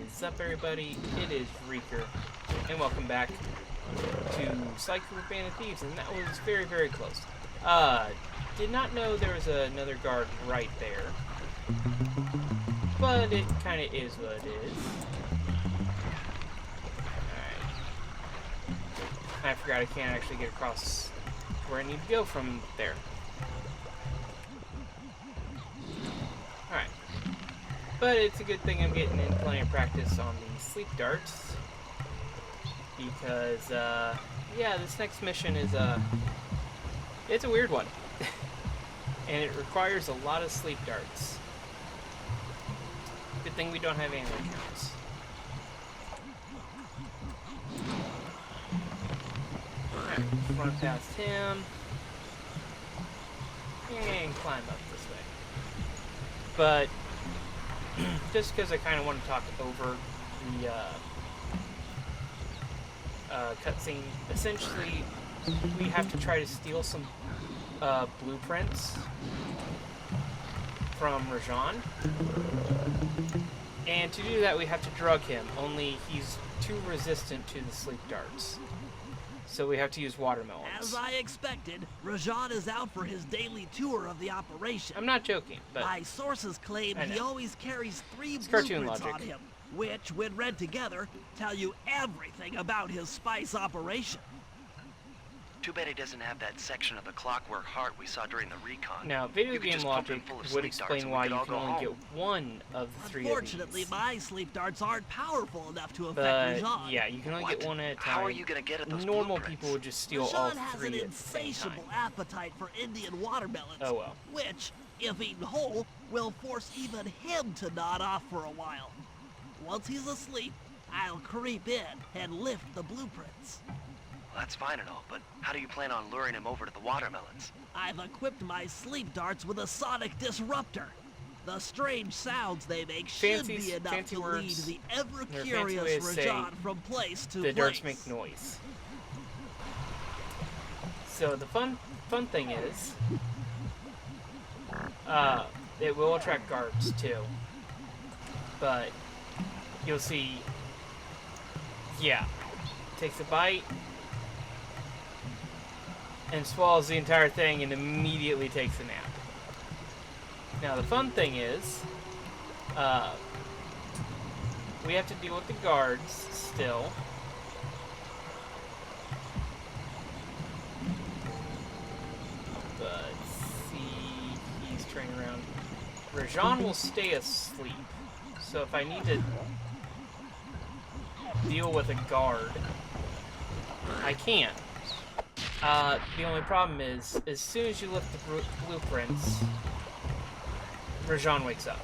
is up, everybody? It is Wreaker, and welcome back to Sly Cooper Band of Thieves, and that was very, very close. Did not know there was another guard right there, but it kind of is what it is. Alright. I forgot I can't actually get across where I need to go from there. Alright. But it's a good thing I'm getting in plenty of practice on the sleep darts. Because, yeah, this next mission is, it's a weird one. And it requires a lot of sleep darts. Good thing we don't have ammo counts. Alright, run past him. And climb up this way. But, just because I kind of want to talk over the, cutscene, essentially, we have to try to steal some blueprints from Rajan, and to do that we have to drug him, only he's too resistant to the sleep darts, so we have to use watermelons. As I expected, Rajan is out for his daily tour of the operation. I'm not joking, but my sources claim he always carries 3 cartoon blueprints logic on him, which, when read together, tell you everything about his spice operation. Too bad he doesn't have that section of the clockwork heart we saw during the recon. Now, video game logic would explain why you can only get one of the 3 of these. Unfortunately, my sleep darts aren't powerful enough to affect But, Rajan. yeah, you can only get one at a time. How are you gonna get at those Normal blueprints? people would just steal Rajan all has 3 an at the same time. insatiable appetite for Indian watermelons, Oh well. which, if eaten whole, will force even him to nod off for a while. Once he's asleep, I'll creep in and lift the blueprints. Well, that's fine and all, but how do you plan on luring him over to the watermelons? I've equipped my sleep darts with a sonic disruptor. The strange sounds they make should be enough to lead the ever-curious Rajan from place to place. The darts make noise. So the fun thing is, it will attract guards too. But you'll see, yeah, takes a bite and swallows the entire thing and immediately takes a nap. Now the fun thing is, we have to deal with the guards still. But see, he's turning around. Rajan will stay asleep, so if I need to deal with a guard, I can. The only problem is, as soon as you lift the blueprints, Rajan wakes up.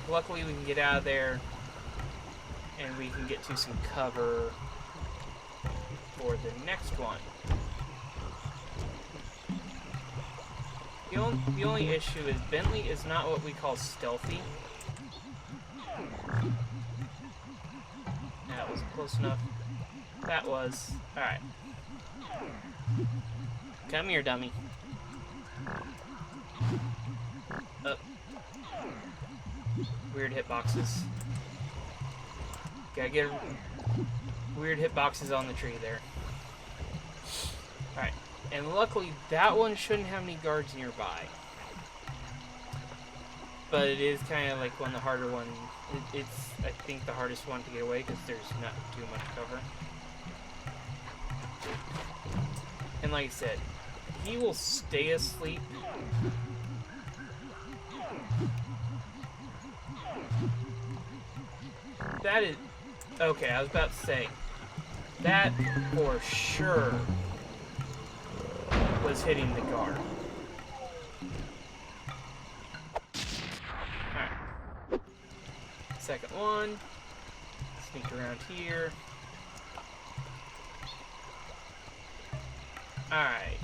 Luckily, we can get out of there, and we can get to some cover for the next one. The only issue is Bentley is not what we call stealthy. That was close enough. That was. Alright. Come here, dummy. Up. Weird hitboxes. Gotta get weird hitboxes on the tree there. Alright. And luckily, that one shouldn't have any guards nearby. But it is kind of like one of the harder ones. It's, I think, the hardest one to get away because there's not too much cover. And like I said, he will stay asleep. That is... Okay, I was about to say, that for sure was hitting the guard. Alright. Second one. Sneak around here. Alright.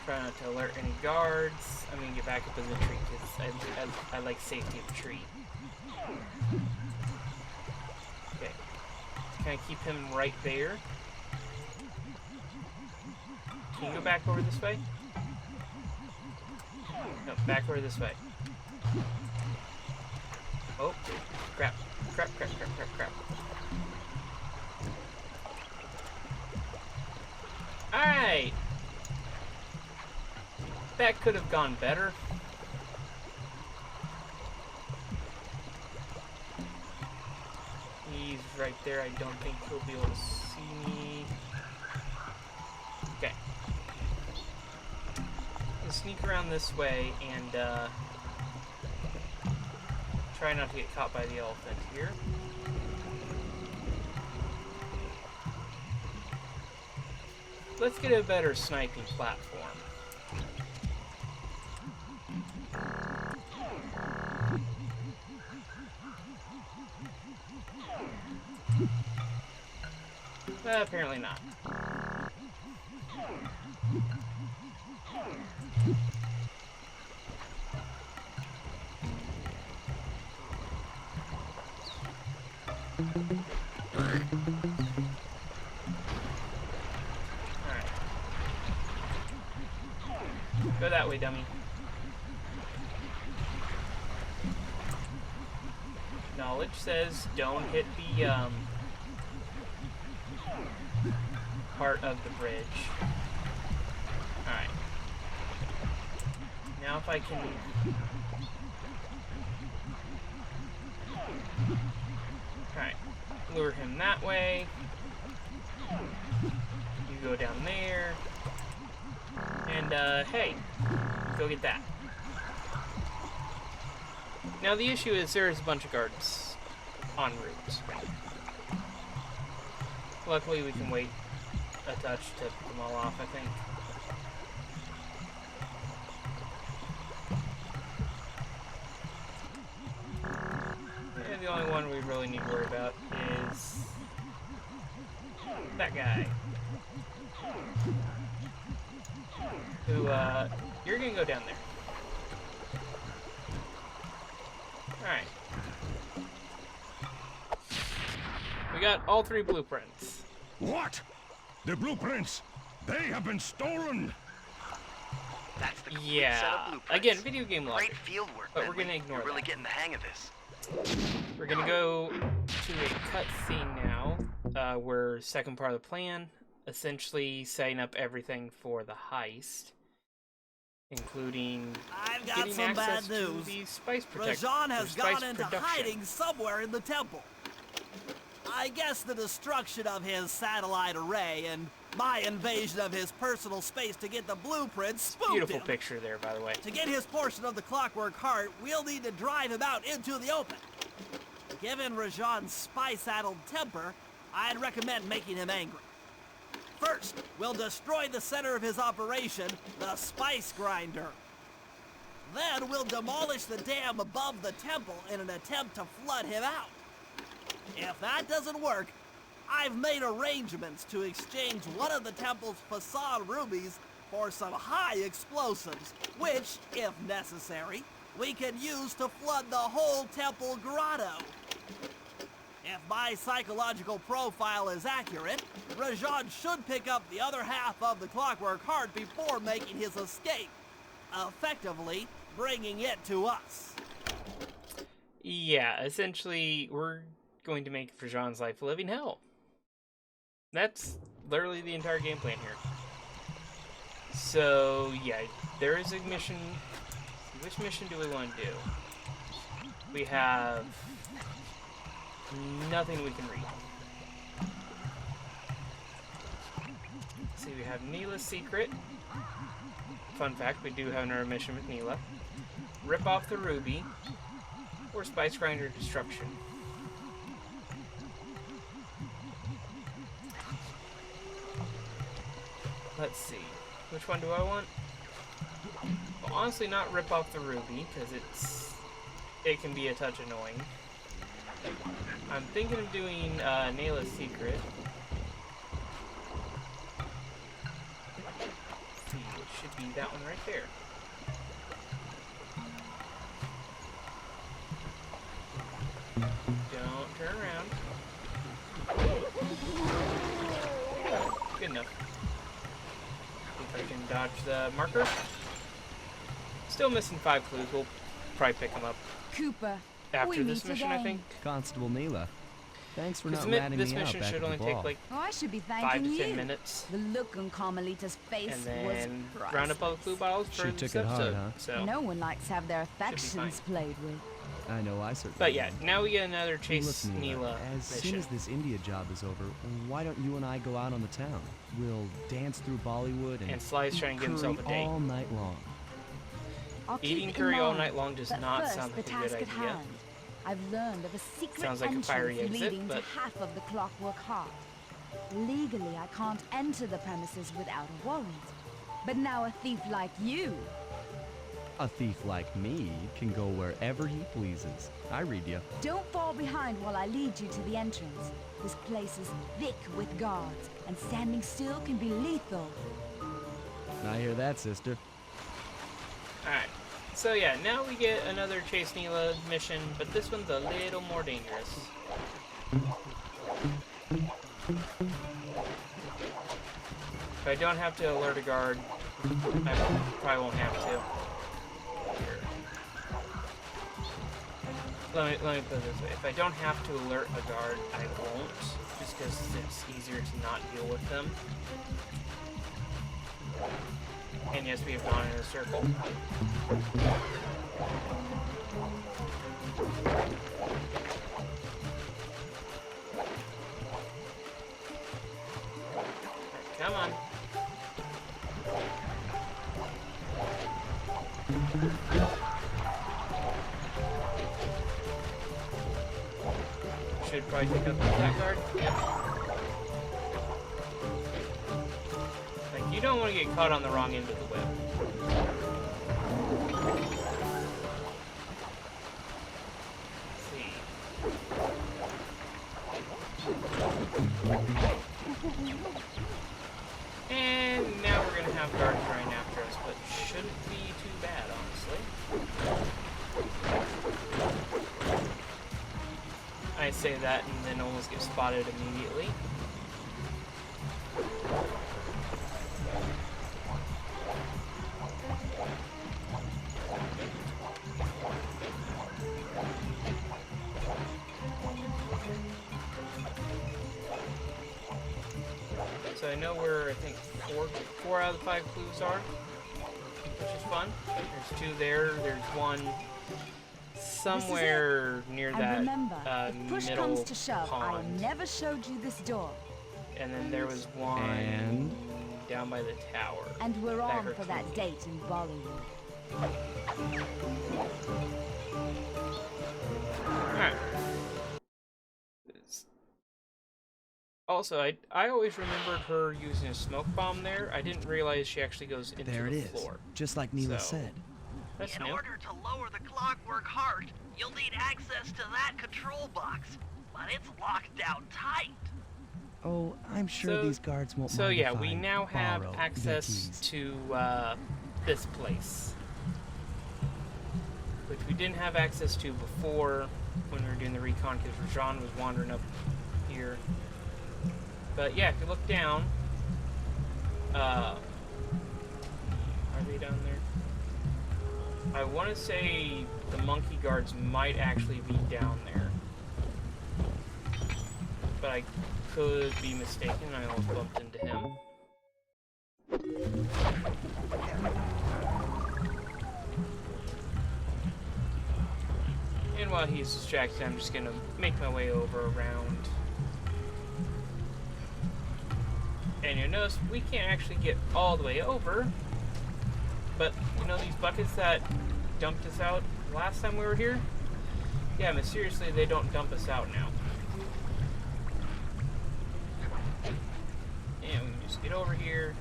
Try not to alert any guards. I'm gonna get back up in the tree because I like safety of the tree. Okay. Kind of keep him right there. Can you go back over this way? No, back over this way. Oh, crap. Crap. Alright! That could have gone better. He's right there. I don't think he'll be able to see me. Okay. Let's sneak around this way and try not to get caught by the elephant here. Let's get a better sniping platform. Apparently not. Alright. Go that way, dummy. Knowledge says don't hit the part of the bridge. Alright. Now if I can... Alright. Lure him that way. You go down there. And, hey. Go get that. Now the issue is there's a bunch of guards en route. Luckily we can wait a touch to pick them all off, I think. And the only one we really need to worry about is that guy. Who, you're gonna go down there. Alright. We got all 3 blueprints. What? The blueprints? They have been stolen! That's the complete set Yeah. of blueprints. Again, video game logic. Great field work, But we're Bentley. gonna ignore You're really that. getting the hang of this. We're gonna go to a cutscene now. We're second part of the plan. Essentially setting up everything for the heist. Including I've got getting some access bad news. to the spice protector. Rajan has gone into hiding somewhere in the temple. I guess the destruction of his satellite array and my invasion of his personal space to get the blueprints spooked Beautiful him. picture there, by the way. To get his portion of the Clockwork Heart, we'll need to drive him out into the open. Given Rajan's spy-saddled temper, I'd recommend making him angry. First, we'll destroy the center of his operation, the spice grinder. Then we'll demolish the dam above the temple in an attempt to flood him out. If that doesn't work, I've made arrangements to exchange one of the temple's facade rubies for some high explosives, which, if necessary, we can use to flood the whole temple grotto. If my psychological profile is accurate, Rajan should pick up the other half of the Clockwork Heart before making his escape, effectively bringing it to us. Yeah, essentially, we're going to make Rajan's life a living hell. That's literally the entire game plan here. So, yeah, there is a mission. Which mission do we want to do? We have nothing we can read. Let's see, we have Neela's secret. Fun fact, we do have another mission with Neela. Rip off the ruby, or spice grinder destruction. Let's see, which one do I want? Well, honestly, not rip off the ruby, because it can be a touch annoying. I'm thinking of doing Neela's secret. Let's see, it should be that one right there. Don't turn around. Good enough. I can dodge the marker. Still missing 5 clues. We'll probably pick them up Cooper, after we this meet mission, I again. think. Constable Neela. Thanks for Because not ratting this me out mission back should at only the take ball. like Oh, I should be 5 thanking to 10 you. minutes. The look on Carmelita's face And then was priceless. round up all the clue bottles for She this took it hard, episode. huh? So. No one likes to have their fine. affections played with. I know, I certainly. But yeah, now we get another Look, Chase Neela as soon mission. as this India job is over, why don't you and I go out on the town? We'll dance through Bollywood and Sly's trying to get himself a curry date. all night long. I'll keep Eating it curry in all mind, night long does but not first, sound like the a good task at idea. hand. I've learned of a secret Sounds like a entrance fiery exit, leading but- to half of the Clockwork Heart. Legally, I can't enter the premises without a warrant. But now a thief like you, A thief like me can go wherever he pleases. I read you. don't fall behind while I lead you to the entrance. This place is thick with guards, and standing still can be lethal. I hear that, sister. Alright. So yeah, now we get another Chase Neela mission, but this one's a little more dangerous. If I don't have to alert a guard, I probably won't have to. Let me put it this way. If I don't have to alert a guard, I won't, just because it's easier to not deal with them. And yes, we have gone in a circle. Come on. Should probably pick up that card. Yep. Like, you don't want to get caught on the wrong end of the whip. Let's see. And now we're going to have guards running after us, but shouldn't be too bad, honestly. I say that and then almost get spotted immediately. So I know where I think four out of the 5 clues are, which is fun. There's 2 there. There's one somewhere near And that remember, if push middle comes to shove, I pond. never showed you this door. And then there was one And? down by the tower. And we're That on hurt for me. that date in Bollywood. Alright. Also, I always remembered her using a smoke bomb there. I didn't realize she actually goes into There it the is. floor. Just like Neela So- said. That's In new. order to lower the Clockwork Heart, you'll need access to that control box, but it's locked down tight. Oh, I'm sure these guards won't So mind yeah, if we I now have borrow access their keys. to this place, which we didn't have access to before when we were doing the recon because Rajan was wandering up here. But yeah, if you look down, are they down there? I want to say the monkey guards might actually be down there, but I could be mistaken. I almost bumped into him. And while he's distracted, I'm just gonna make my way over around. And you'll notice we can't actually get all the way over. But, you know these buckets that dumped us out last time we were here? Yeah, mysteriously they don't dump us out now. And we can just get over here.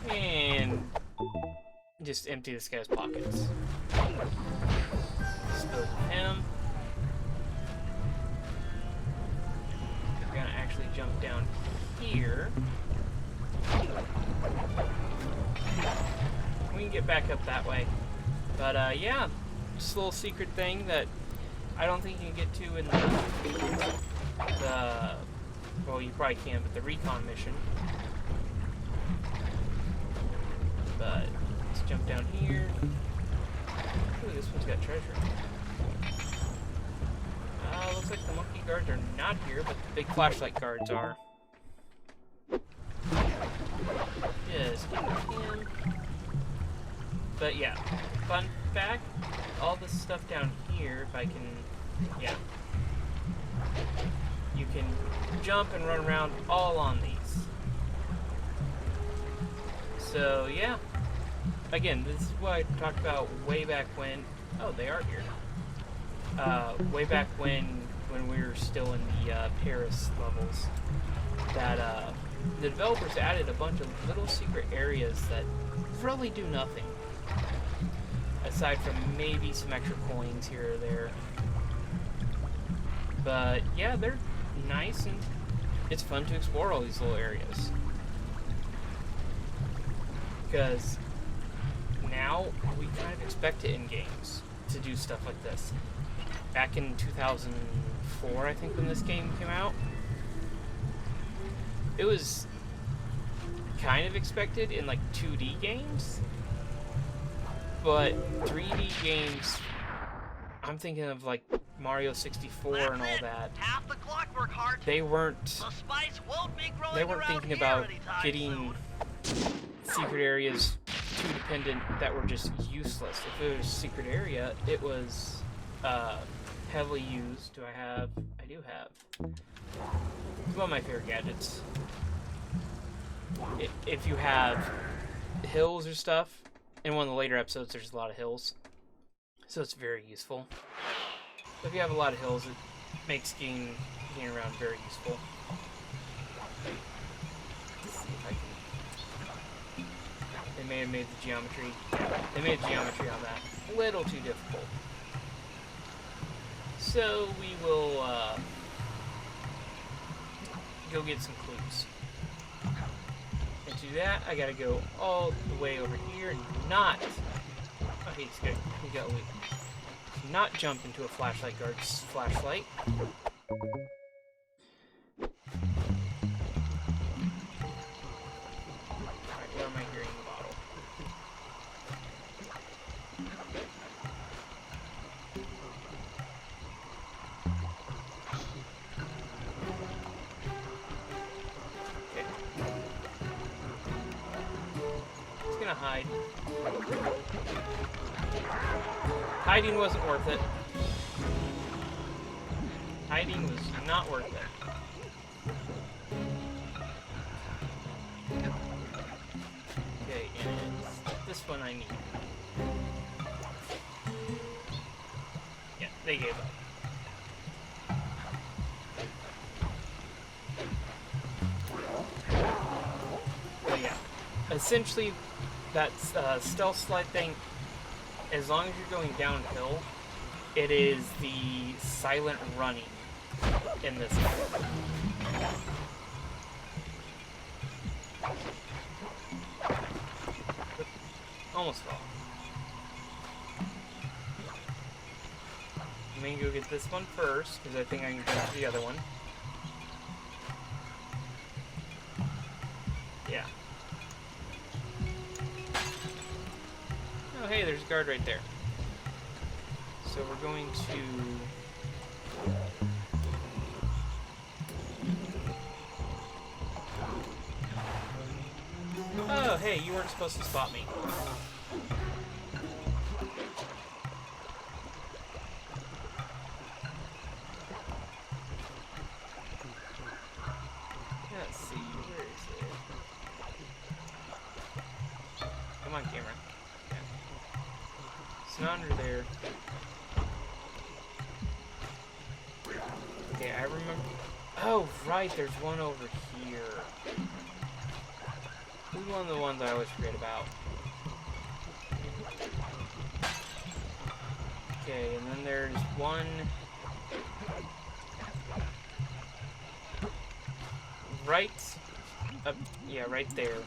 And just empty this guy's pockets. Spill him. We're gonna actually jump down here. We can get back up that way. But yeah, just a little secret thing that I don't think you can get to in the Well, you probably can, but the recon mission. But let's jump down here. Ooh, this one's got treasure. Looks like the monkey guards are not here, but the big flashlight guards are. Yes, get him. But yeah, fun fact, all this stuff down here, if I can, yeah. You can jump and run around all on these. So yeah, again, this is what I talked about way back when. Oh, they are here. Way back when we were still in the Paris levels, that the developers added a bunch of little secret areas that really do nothing, aside from maybe some extra coins here or there. But yeah, they're nice and it's fun to explore all these little areas. Because now we kind of expect it in games to do stuff like this. Back in 2004, I think, when this game came out, it was kind of expected in like 2D games, but 3D games, I'm thinking of like Mario 64 That's and all it. that. Half the clockwork heart. They weren't The spice won't be growing they weren't around thinking here about anytime getting soon. secret areas too dependent that were just useless. If it was a secret area, it was heavily used. Do I have? I do have. It's one of my favorite gadgets. If you have hills or stuff, in one of the later episodes there's a lot of hills, so it's very useful. If you have a lot of hills, it makes getting around very useful. Let's see if I can... They may have made the geometry... Yeah, they made geometry on that a little too difficult. So we will go get some clues. And to do that, I gotta go all the way over here and not... Oh, he's good. He got away. Not jump into a flashlight guard's flashlight. Alright, where am I hearing the bottle? Okay. He's gonna hide. Hiding wasn't worth it. Hiding was not worth it. Okay, and it's this one I need. Yeah, they gave up. But yeah, essentially, that stealth slide thing, as long as you're going downhill, it is the silent running in this game. Almost fell. I'm gonna go get this one first, because I think I can get to the other one. Yeah. Oh, hey, there's a guard right there. So we're going to... Oh, hey, you weren't supposed to spot me. Let's see, where is it? Come on, camera. It's not under there. Okay, I remember... Oh, right, there's one over here. This is one of the ones I always forget about. Okay, and then there's one... Right up... Yeah, right there.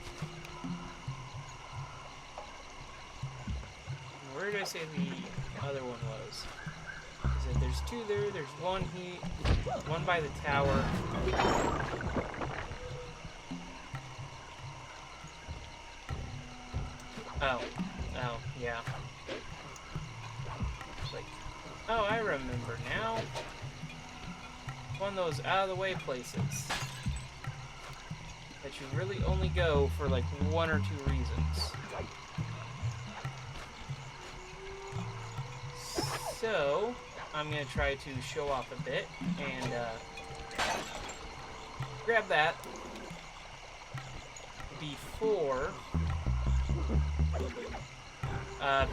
Where did I say the other one was? I said there's two there, there's one here, one by the tower. Oh. Oh, yeah. Like, oh, I remember now. One of those out-of-the-way places that you really only go for like one or two reasons. So, I'm gonna try to show off a bit and grab that before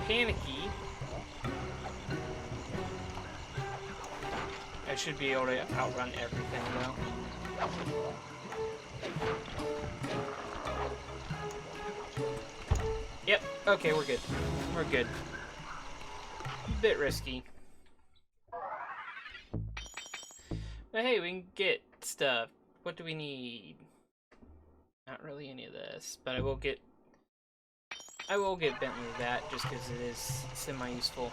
Panicky. I should be able to outrun everything though. Yep, okay, we're good. We're good. A bit risky. But hey, we can get stuff. What do we need? Not really any of this, but I will get Bentley that just because it is semi-useful.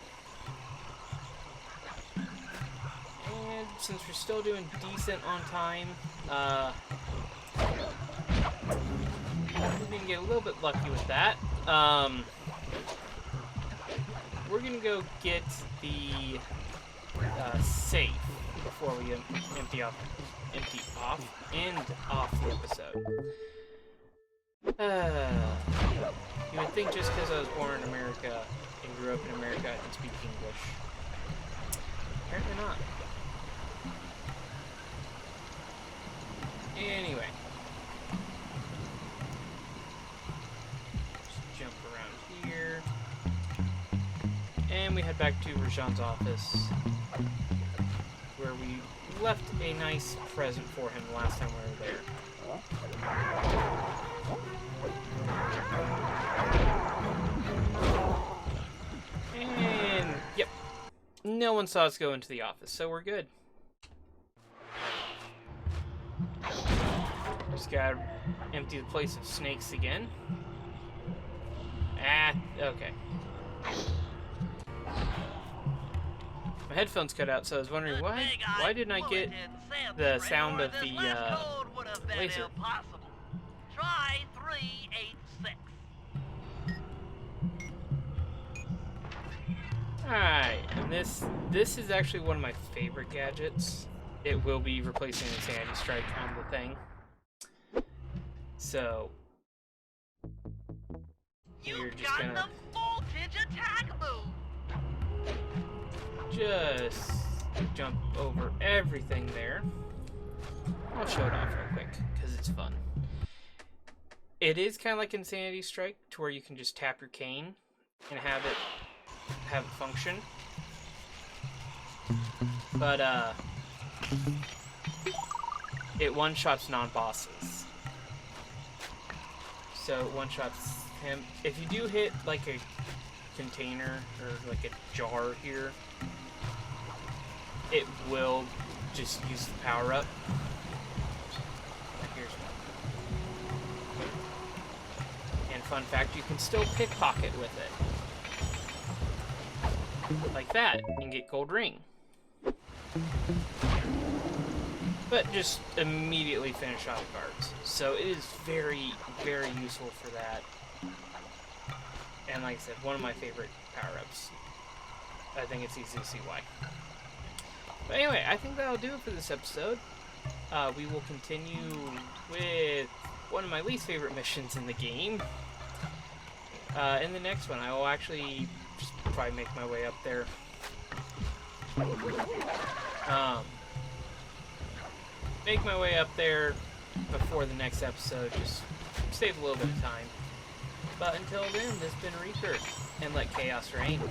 And since we're still doing decent on time, we're gonna get a little bit lucky with that. We're gonna go get the safe before we end off the episode. You would think just because I was born in America and grew up in America, I can speak English. Apparently not. Anyway. Just jump around here. And we head back to Rajan's office, where we left a nice present for him last time we were there. And, yep. No one saw us go into the office, so we're good. Just gotta empty the place of snakes again. Ah, okay. My headphones cut out, so I was wondering why didn't I get the sound of the laser? Try 386. Alright, and this is actually one of my favorite gadgets. It will be replacing the Sandy Strike on the thing. So we're just got gonna the voltage attack move. just jump over everything there. I'll show it off real quick because it's fun. It is kind of like Insanity Strike, to where you can just tap your cane and have it function. But it one-shots non-bosses. So it one-shots him. If you do hit like a container or like a jar here, it will just use the power-up. Here's one. And fun fact, you can still pickpocket with it. Like that, and get gold ring. But just immediately finish off guards. So it is very, very useful for that. And like I said, one of my favorite power-ups. I think it's easy to see why. But anyway, I think that'll do it for this episode. We will continue with one of my least favorite missions in the game. In the next one, I will actually just probably make my way up there. Make my way up there before the next episode, just save a little bit of time. But until then, this has been Wreaker, and let chaos reign.